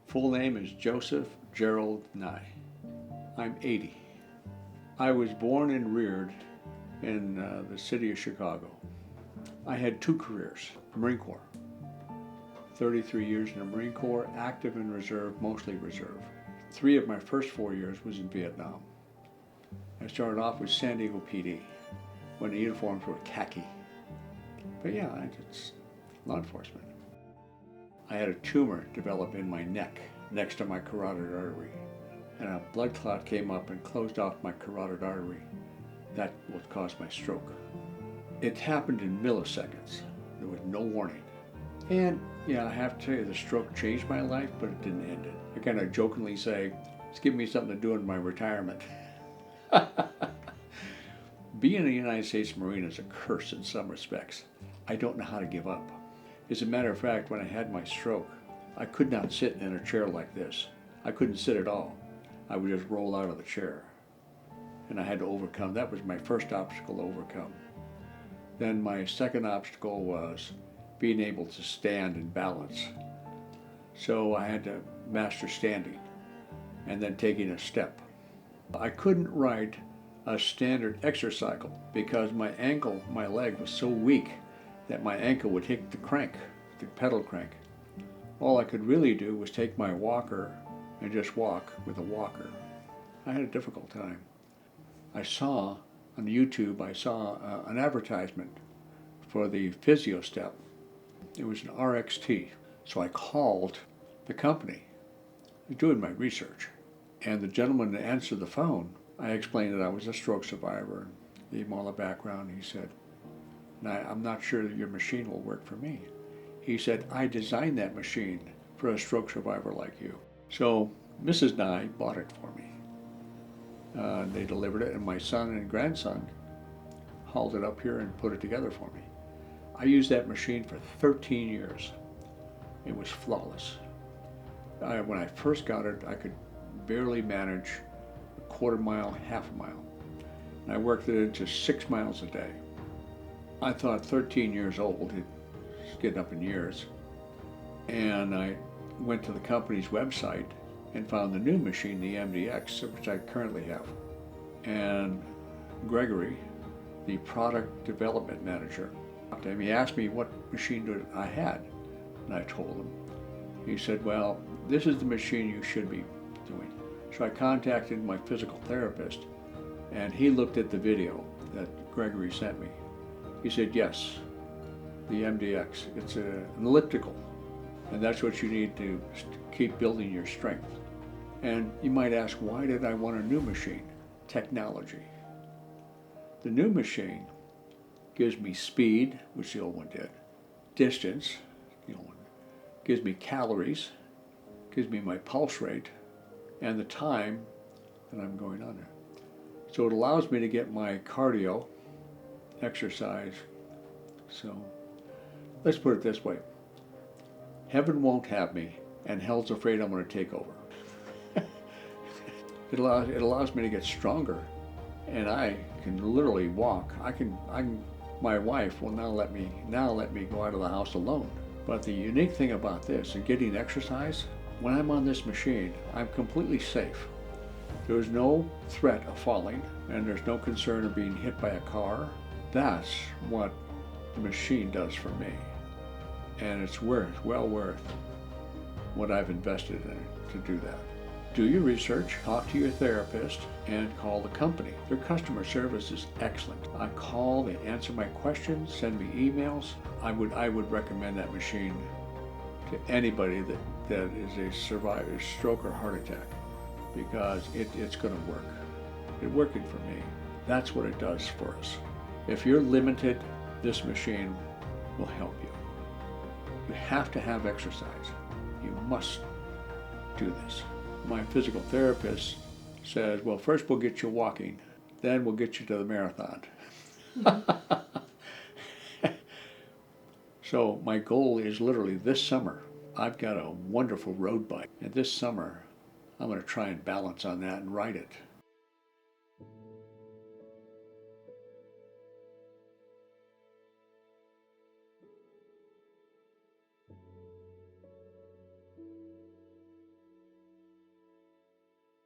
Full name is Joseph Gerald Nye. I'm 80. I was born and reared in the city of Chicago. I had two careers, Marine Corps. 33 years in the Marine Corps, active and reserve, mostly reserve. 3 of my first 4 years was in Vietnam. I started off with San Diego PD when the uniforms were khaki. But yeah, it's law enforcement. I had a tumor develop in my neck next to my carotid artery, and a blood clot came up and closed off my carotid artery. That what caused my stroke. It happened in milliseconds. There was no warning. And yeah, I have to tell you, the stroke changed my life, but it didn't end it. I kind of jokingly say, it's giving me something to do in my retirement. Being a United States Marine is a curse in some respects. I don't know how to give up. As a matter of fact, when I had my stroke, I could not sit in a chair like this. I couldn't sit at all. I would just roll out of the chair. And I had to overcome. That was my first obstacle to overcome. Then my second obstacle was being able to stand and balance. So I had to master standing and then taking a step. I couldn't ride a standard exercycle because my ankle, my leg was so weak that my ankle would hit the crank, the pedal crank. All I could really do was take my walker and just walk with a walker. I had a difficult time. I saw on YouTube, an advertisement for the PhysioStep. It was an RXT. So I called the company, doing my research. And the gentleman that answered the phone, I explained that I was a stroke survivor, gave him all the background. He said, I'm not sure that your machine will work for me. He said, I designed that machine for a stroke survivor like you. So Mrs. Nye bought it for me. They delivered it, and my son and grandson hauled it up here and put it together for me. I used that machine for 13 years. It was flawless. When I first got it, I could barely manage a quarter mile, half a mile. And I worked it into 6 miles a day. I thought 13 years old, it's getting up in years. And I went to the company's website and found the new machine, the MDX, which I currently have. And Gregory, the product development manager, he asked me what machine I had, and I told him. He said, well, this is the machine you should be doing. So I contacted my physical therapist, and he looked at the video that Gregory sent me. He said, yes, the MDX, it's an elliptical, and that's what you need to keep building your strength. And you might ask, why did I want a new machine? Technology. The new machine gives me speed, which the old one did, distance, the old one, gives me calories, gives me my pulse rate, and the time that I'm going under. So it allows me to get my cardio, exercise. So let's put it this way. Heaven won't have me, and hell's afraid I'm going to take over. It allows me to get stronger, and I can literally walk. My wife will now let me go out of the house alone. But the unique thing about this and getting exercise, when I'm on this machine, I'm completely safe. There's no threat of falling, and there's no concern of being hit by a car. That's what the machine does for me. And it's well worth what I've invested in it to do that. Do your research, talk to your therapist, and call the company. Their customer service is excellent. I call, they answer my questions, send me emails. I would recommend that machine to anybody that is a survivor of stroke or heart attack, because it's going to work. It's working for me. That's what it does for us. If you're limited, this machine will help you. You have to have exercise. You must do this. My physical therapist says, well, first we'll get you walking, then we'll get you to the marathon. So my goal is literally this summer. I've got a wonderful road bike, and this summer I'm going to try and balance on that and ride it.